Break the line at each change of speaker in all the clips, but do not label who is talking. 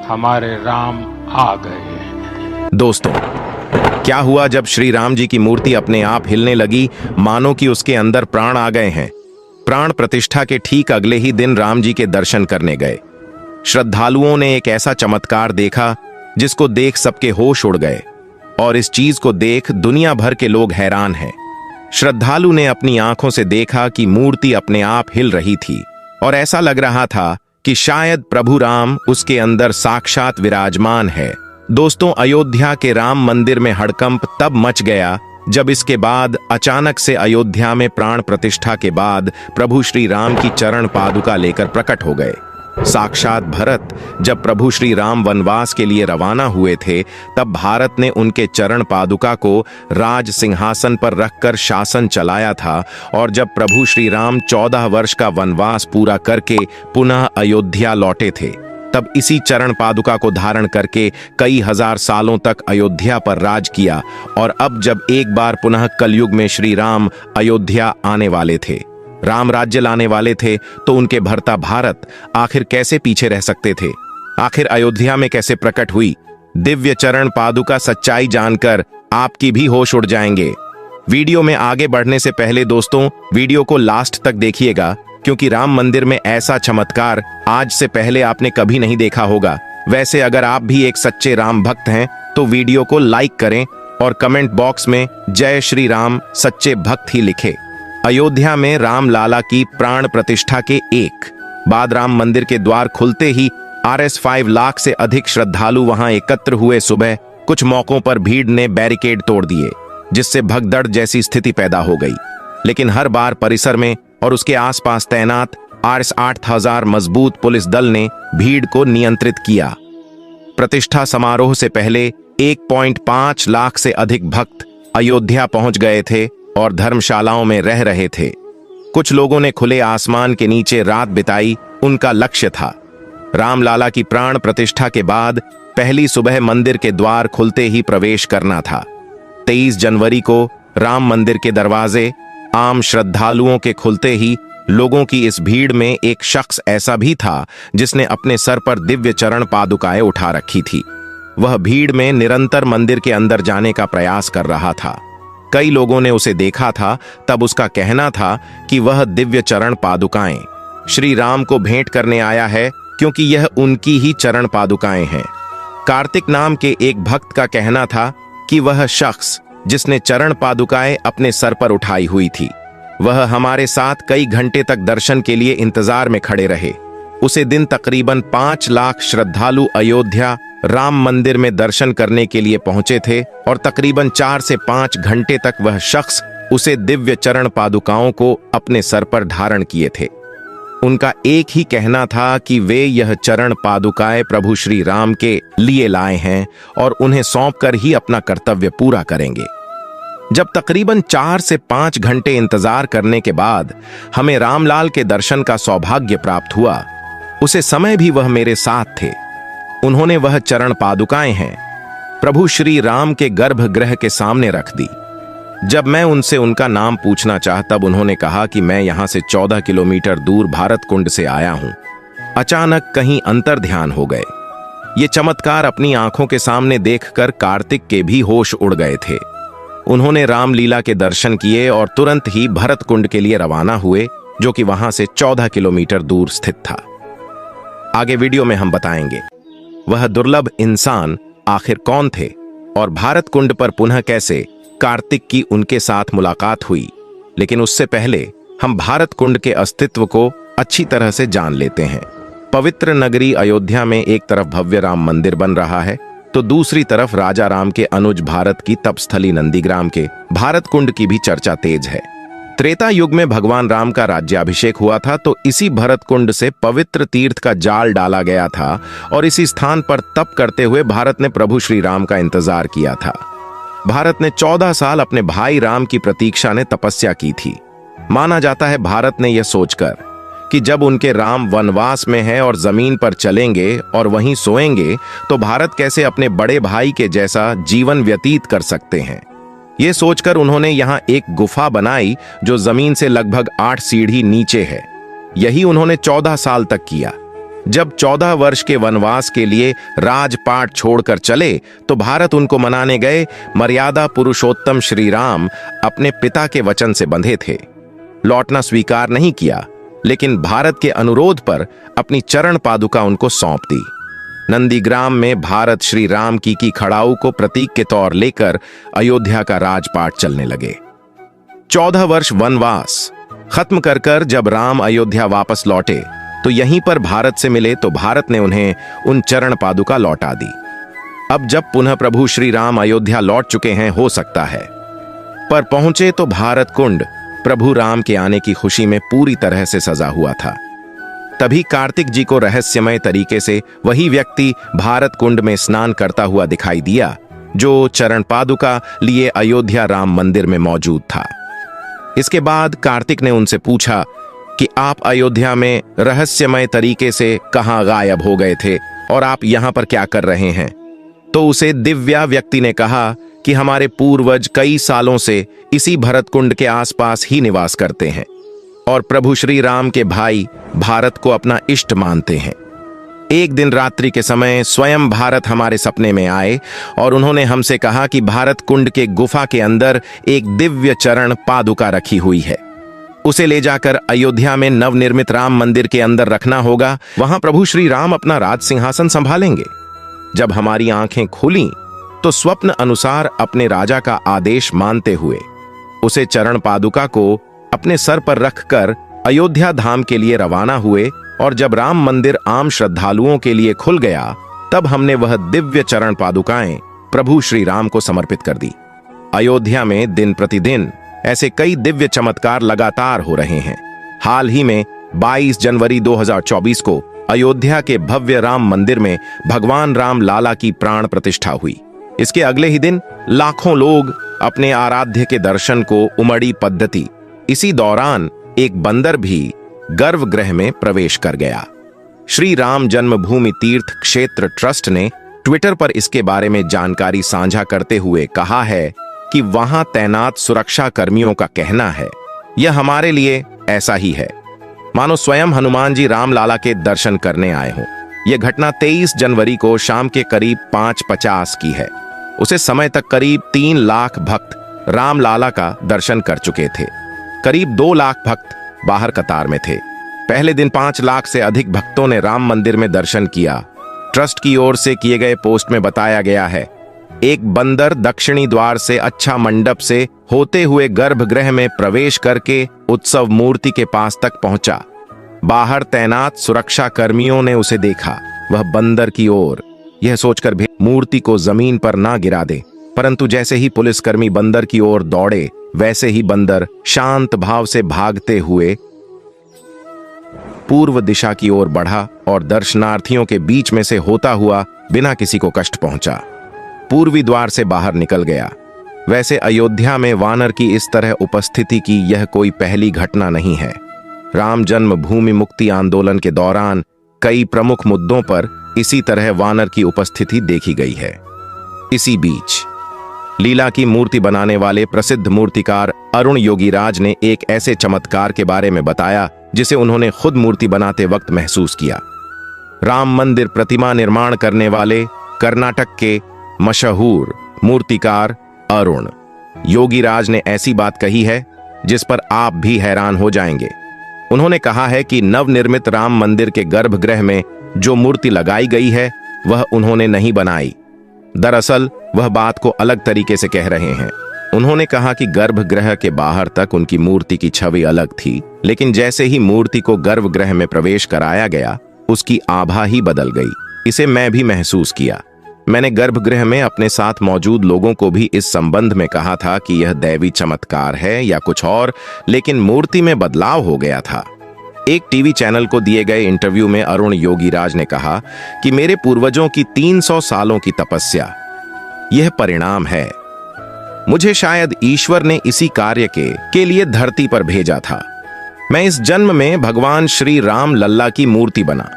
हमारे राम आ गए।
दोस्तों, क्या हुआ जब श्री राम जी की मूर्ति अपने आप हिलने लगी, मानो कि उसके अंदर प्राण आ गए हैं। प्राण प्रतिष्ठा के ठीक अगले ही दिन राम जी के दर्शन करने गए श्रद्धालुओं ने एक ऐसा चमत्कार देखा जिसको देख सबके होश उड़ गए, और इस चीज को देख दुनिया भर के लोग हैरान हैं। श्रद्धालु ने अपनी आंखों से देखा कि मूर्ति अपने आप हिल रही थी और ऐसा लग रहा था कि शायद प्रभु राम उसके अंदर साक्षात विराजमान है। दोस्तों, अयोध्या के राम मंदिर में हड़कंप तब मच गया जब इसके बाद अचानक से अयोध्या में प्राण प्रतिष्ठा के बाद प्रभु श्री राम की चरण पादुका लेकर प्रकट हो गए। साक्षात भरत जब प्रभु श्री राम वनवास के लिए रवाना हुए थे, तब भारत ने उनके चरण पादुका को राज सिंहासन पर रखकर शासन चलाया था, और जब प्रभु श्री राम 14 वर्ष का वनवास पूरा करके पुनः अयोध्या लौटे थे, तब इसी चरण पादुका को धारण करके कई हजार सालों तक अयोध्या पर राज किया। और अब जब एक बार पुनः कलयुग में श्री राम अयोध्या आने वाले थे, राम राज्य लाने वाले थे, तो उनके भरता भारत आखिर कैसे पीछे रह सकते थे? आखिर अयोध्या में कैसे प्रकट हुई दिव्य चरण पादुका? सच्चाई जानकर आपकी भी होश उड़ जाएंगे। वीडियो में आगे बढ़ने से पहले दोस्तों, वीडियो को लास्ट तक देखिएगा, क्योंकि राम मंदिर में ऐसा चमत्कार आज से पहले आपने कभी नहीं देखा होगा। वैसे अगर आप भी एक सच्चे राम भक्त हैं तो वीडियो को लाइक करें और कमेंट बॉक्स में जय श्री राम सच्चे भक्त ही लिखें। अयोध्या में राम लाला की प्राण प्रतिष्ठा के एक बाद राम मंदिर के द्वार खुलते ही RS 5 लाख से अधिक श्रद्धालु वहां एकत्र हुए। सुबह कुछ मौकों पर भीड़ ने बैरिकेड तोड़ दिए, जिससे भगदड़ जैसी स्थिति पैदा हो गई। लेकिन हर बार परिसर में और उसके आसपास तैनात RS 8000 मजबूत पुलिस दल ने भीड़ को नियंत्रित किया। प्रतिष्ठा समारोह से पहले 1.5 लाख से अधिक भक्त अयोध्या पहुंच गए थे और धर्मशालाओं में रह रहे थे। कुछ लोगों ने खुले आसमान के नीचे रात बिताई। उनका लक्ष्य था रामलाला की प्राण प्रतिष्ठा के बाद पहली सुबह मंदिर के द्वार खुलते ही प्रवेश करना था। 23 जनवरी को राम मंदिर के दरवाजे आम श्रद्धालुओं के खुलते ही लोगों की इस भीड़ में एक शख्स ऐसा भी था जिसने अपने सर पर दिव्य चरण पादुकाएं उठा रखी थी। वह भीड़ में निरंतर मंदिर के अंदर जाने का प्रयास कर रहा था। कई लोगों ने उसे देखा था, तब उसका कहना था कि वह दिव्य चरण पादुकाएं श्री राम को भेंट करने आया है, क्योंकि यह उनकी ही चरण पादुकाएं हैं। कार्तिक नाम के एक भक्त का कहना था कि वह शख्स जिसने चरण पादुकाएं अपने सर पर उठाई हुई थी, वह हमारे साथ कई घंटे तक दर्शन के लिए इंतजार में खड़े रहे। उसे दिन तकरीबन 5 लाख श्रद्धालु अयोध्या राम मंदिर में दर्शन करने के लिए पहुंचे थे, और तकरीबन 4 से 5 घंटे तक वह शख्स उसे दिव्य चरण पादुकाओं को अपने सर पर धारण किए थे। उनका एक ही कहना था कि वे यह चरण पादुकाएं प्रभु श्री राम के लिए लाए हैं और उन्हें सौंपकर ही अपना कर्तव्य पूरा करेंगे। जब तकरीबन 4 से 5 घंटे इंतजार करने के बाद हमें रामलाल के दर्शन का सौभाग्य प्राप्त हुआ, उसे समय भी वह मेरे साथ थे। उन्होंने वह चरण पादुकाएं हैं प्रभु श्री राम के गर्भगृह के सामने रख दी। जब मैं उनसे उनका नाम पूछना चाहा, तब उन्होंने कहा कि मैं यहां से 14 किलोमीटर दूर भारत कुंड से आया हूं। अचानक कहीं अंतर ध्यान हो गए। ये चमत्कार अपनी आंखों के सामने देखकर कार्तिक के भी होश उड़ गए थे। उन्होंने रामलीला के दर्शन किए और तुरंत ही भरत कुंड के लिए रवाना हुए, जो कि वहां से 14 किलोमीटर दूर स्थित था। आगे वीडियो में हम बताएंगे वह दुर्लभ इंसान आखिर कौन थे और भारत कुंड पर पुनः कैसे कार्तिक की उनके साथ मुलाकात हुई। लेकिन उससे पहले हम भारत कुंड के अस्तित्व को अच्छी तरह से जान लेते हैं। पवित्र नगरी अयोध्या में एक तरफ भव्य राम मंदिर बन रहा है, तो दूसरी तरफ राजा राम के अनुज भारत की तपस्थली नंदीग्राम के भारत कुंड की भी चर्चा तेज है। त्रेता युग में भगवान राम का राज्याभिषेक हुआ था, तो इसी भरत कुंड से पवित्र तीर्थ का जाल डाला गया था और इसी स्थान पर तप करते हुए भारत ने प्रभु श्री राम का इंतजार किया था। भारत ने 14 साल अपने भाई राम की प्रतीक्षा ने तपस्या की थी। माना जाता है भारत ने यह सोचकर कि जब उनके राम वनवास में हैं और जमीन पर चलेंगे और वहीं सोएंगे, तो भारत कैसे अपने बड़े भाई के जैसा जीवन व्यतीत कर सकते हैं। ये सोचकर उन्होंने यहां एक गुफा बनाई जो जमीन से लगभग 8 सीढ़ी नीचे है। यही उन्होंने 14 साल तक किया। जब 14 वर्ष के वनवास के लिए राजपाट छोड़कर चले तो भारत उनको मनाने गए। मर्यादा पुरुषोत्तम श्री राम अपने पिता के वचन से बंधे थे, लौटना स्वीकार नहीं किया, लेकिन भारत के अनुरोध पर अपनी चरण पादुका उनको सौंप दी। नंदीग्राम में भारत श्री राम की खड़ाऊ को प्रतीक के तौर लेकर अयोध्या का राजपाट चलने लगे। 14 वर्ष वनवास खत्म कर जब राम अयोध्या वापस लौटे तो यहीं पर भारत से मिले तो भारत ने उन्हें उन चरण पादुका लौटा दी। अब जब पुनः प्रभु श्री राम अयोध्या लौट चुके हैं, हो सकता है, पर पहुंचे तो भारत कुंड प्रभु राम के आने की खुशी में पूरी तरह से सजा हुआ था। तभी कार्तिक जी को रहस्यमय तरीके से वही व्यक्ति भारत कुंड में स्नान करता हुआ दिखाई दिया जो चरण पादुका लिए अयोध्या राम मंदिर में मौजूद था। इसके बाद कार्तिक ने उनसे पूछा कि आप अयोध्या में रहस्यमय तरीके से कहां गायब हो गए थे और आप यहां पर क्या कर रहे हैं? तो उसे दिव्या व्यक्ति ने कहा कि हमारे पूर्वज कई सालों से इसी भरतकुंड के आसपास ही निवास करते हैं और प्रभु श्री राम के भाई भारत को अपना इष्ट मानते हैं। एक दिन रात्रि के समय स्वयं भारत हमारे सपने में आए और उन्होंने हमसे कहा कि भारत कुंड के गुफा के अंदर एक दिव्य चरण पादुका रखी हुई है, उसे ले जाकर अयोध्या में नवनिर्मित राम मंदिर के अंदर रखना होगा, वहां प्रभु श्री राम अपना राज सिंहासन संभालेंगे। जब हमारी आंखें खुली तो स्वप्न अनुसार अपने राजा का आदेश मानते हुए उसे चरण पादुका को अपने सर पर रखकर अयोध्या धाम के लिए रवाना हुए और जब राम मंदिर आम श्रद्धालुओं के लिए खुल गया तब हमने वह दिव्य चरण पादुकाएं प्रभु श्री राम को समर्पित कर दी। अयोध्या में दिन प्रतिदिन ऐसे कई दिव्य चमत्कार लगातार हो रहे हैं। हाल ही में 22 जनवरी 2024 को अयोध्या के भव्य राम मंदिर में भगवान राम लाला की प्राण प्रतिष्ठा हुई। इसके अगले ही दिन लाखों लोग अपने आराध्य के दर्शन को उमड़ी पद्धति। इसी दौरान एक बंदर भी गर्भगृह में प्रवेश कर गया। श्री राम जन्मभूमि तीर्थ क्षेत्र ट्रस्ट ने ट्विटर पर इसके बारे में जानकारी साझा करते हुए कहा है कि वहां तैनात सुरक्षा कर्मियों का कहना है यह हमारे लिए ऐसा ही है मानो स्वयं हनुमान जी राम लाला के दर्शन करने आए हों। यह घटना 23 जनवरी को शाम के करीब 5:50 की है। उसे समय तक करीब 3 लाख भक्त राम लाला का दर्शन कर चुके थे। करीब 2 लाख भक्त बाहर कतार में थे। पहले दिन 5 लाख से अधिक भक्तों ने राम मंदिर में दर्शन किया। ट्रस्ट की ओर से किए गए पोस्ट में बताया गया है, एक बंदर दक्षिणी द्वार से अच्छा मंडप से होते हुए गर्भगृह में प्रवेश करके उत्सव मूर्ति के पास तक पहुंचा। बाहर तैनात सुरक्षा कर्मियों ने उसे देखा। वह बंदर की ओर यह सोचकर भी मूर्ति को जमीन पर ना गिरा दे, परंतु जैसे ही पुलिसकर्मी बंदर की ओर दौड़े वैसे ही बंदर शांत भाव से भागते हुए पूर्व दिशा की ओर बढ़ा और दर्शनार्थियों के बीच में से होता हुआ बिना किसी को कष्ट पहुंचा पूर्वी द्वार से बाहर निकल गया। वैसे अयोध्या में वानर की इस तरह उपस्थिति की यह कोई पहली घटना नहीं है। राम जन्मभूमि मुक्ति आंदोलन के दौरान कई प्रमुख मुद्दों पर इसी तरह वानर की उपस्थिति देखी गई है। इसी बीच लीला की मूर्ति बनाने वाले प्रसिद्ध मूर्तिकार अरुण योगीराज ने एक ऐसे चमत्कार के बारे में बताया जिसे उन्होंने खुद मूर्ति बनाते वक्त महसूस किया। राम मंदिर प्रतिमा निर्माण करने वाले कर्नाटक के मशहूर मूर्तिकार अरुण योगीराज ने ऐसी बात कही है जिस पर आप भी हैरान हो जाएंगे। उन्होंने कहा है कि नवनिर्मित राम मंदिर के गर्भगृह में जो मूर्ति लगाई गई है वह उन्होंने नहीं बनाई। दरअसल वह बात को अलग तरीके से कह रहे हैं। उन्होंने कहा कि गर्भगृह के बाहर तक उनकी मूर्ति की छवि अलग थी, लेकिन जैसे ही मूर्ति को गर्भगृह में प्रवेश कराया गया उसकी आभा ही बदल गई। इसे मैं भी महसूस किया। मैंने गर्भगृह में अपने साथ मौजूद लोगों को भी इस संबंध में कहा था कि यह दैवी चमत्कार है या कुछ और, लेकिन मूर्ति में बदलाव हो गया था। एक टीवी चैनल को दिए गए इंटरव्यू में अरुण योगीराज ने कहा कि मेरे पूर्वजों की 300 सालों की तपस्या यह परिणाम है। मुझे शायद ईश्वर ने इसी कार्य के लिए धरती पर भेजा था। मैं इस जन्म में भगवान श्री राम लल्ला की मूर्ति बना।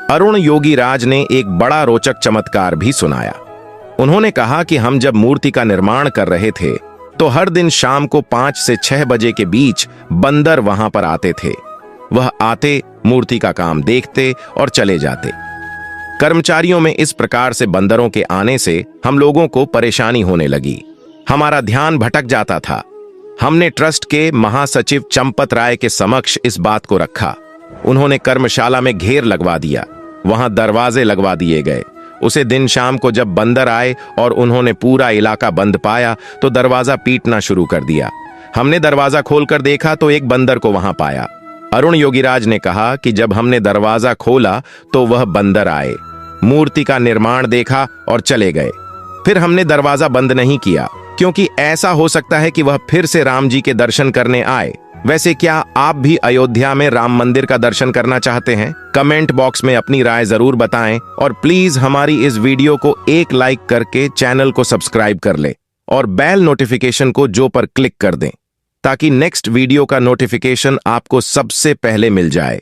अरुण योगीराज ने एक बड़ा रोचक चमत्कार भी सुनाया। उन्होंने कहा कि हम जब मूर्ति का निर्माण कर रहे थे तो हर दिन शाम को 5 से 6 बजे के बीच बंदर वहां पर आते थे। वह आते, मूर्ति का काम देखते और चले जाते। कर्मचारियों में इस प्रकार से बंदरों के आने से हम लोगों को परेशानी होने लगी। हमारा ध्यान भटक जाता था। हमने ट्रस्ट के महासचिव चंपत राय के समक्ष इस बात को रखा। उन्होंने कर्मशाला में घेर लगवा दिया, वहां दरवाजे लगवा दिए गए। उसे दिन शाम को जब बंदर आए और उन्होंने पूरा इलाका बंद पाया तो दरवाजा पीटना शुरू कर दिया। हमने दरवाजा खोलकर देखा तो एक बंदर को वहां पाया। अरुण योगीराज ने कहा कि जब हमने दरवाजा खोला तो वह बंदर आए, मूर्ति का निर्माण देखा और चले गए। फिर हमने दरवाजा बंद नहीं किया, क्योंकि ऐसा हो सकता है कि वह फिर से राम जी के दर्शन करने आए। वैसे क्या आप भी अयोध्या में राम मंदिर का दर्शन करना चाहते हैं? कमेंट बॉक्स में अपनी राय जरूर बताएं और प्लीज हमारी इस वीडियो को एक लाइक करके चैनल को सब्सक्राइब कर ले और बेल नोटिफिकेशन को जो पर क्लिक कर दें, ताकि नेक्स्ट वीडियो का नोटिफिकेशन आपको सबसे पहले मिल जाए।